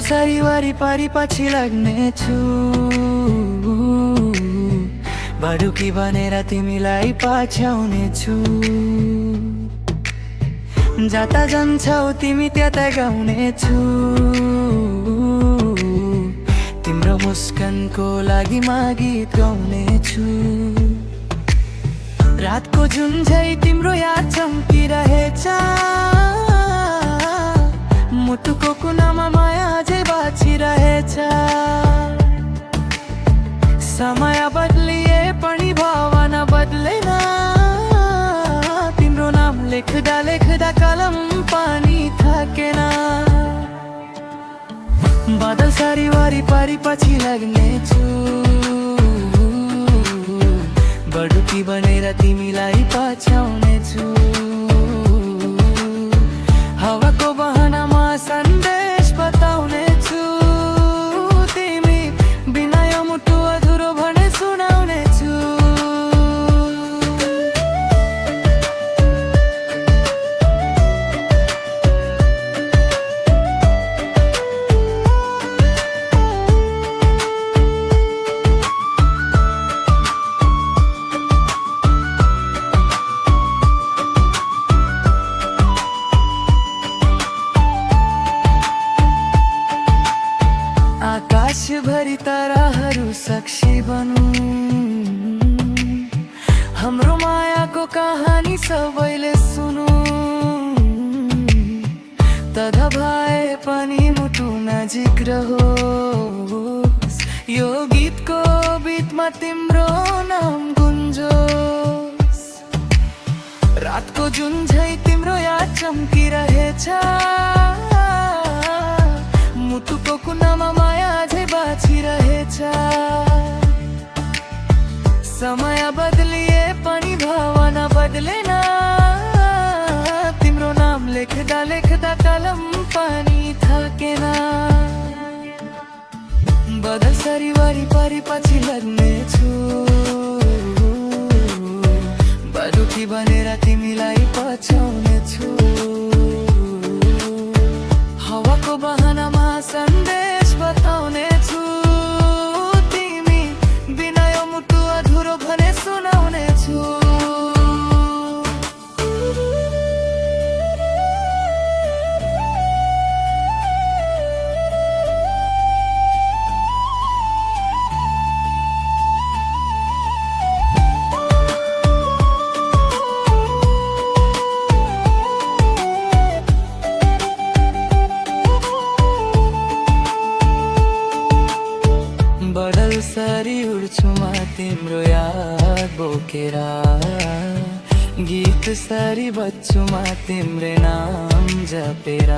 सारी वारिपारि पछि लाग्नेछु, बडुकी बनेर तिमीलाई पछ्याउनेछु। जता जान्छौ तिमी त्यता गाउनेछु, तिम्रो मुस्कानको लागि म गीत गाउनेछु। रातको जुन झै तिम्रो याद चम्किरहेछ, मुटुको कुनामा माया अझै बाँचिरहेछ। समय बदलिए पनि भावना बदलेन, तिम्रो नाम लेख्दा लेख्दा कलम पानी थाकेन। बादल सारी वारिपारि पछि लाग्नेछु, बडुकी बनेर तिमीलाई पछ्याउनेछु। हावाको बहनामा सन्देश बताउनेछु, तिमी बिना यो मुटु अधुरो भने सुनाउनेछु। आकाशभरि ताराहरू साक्षी बनौँ, हाम्रो मायाको कहानी सबैले सुनौँ। तदा भए पनि मुटु नजिक रहोस्, यो गीतको बिचमा तिम्रो नाम गुन्जोस्। रातको जुन झै तिम्रो याद चम्किरहेछ, मुटुको कुनामा माया अझै बाँचिरहेछ। समय बदलिए पनि भावना बदलेन, तिम्रो नाम लेख्दा लेख्दा कलम पानी थाकेन। बदल सारी वारिपारि पछि लाग्नेछु, बडुकी बनेर तिमीलाई पछ्याउनेछु। हावाको बहनामा सन्देश बताउनेछु, तिमी बिना यो मुटु अधुरो भने सुनाउनेछु। बदल सरी उड्छु म तिम्रो याद बोकेर, गीत सरी बज्छु म तिम्रै नाम जपेर।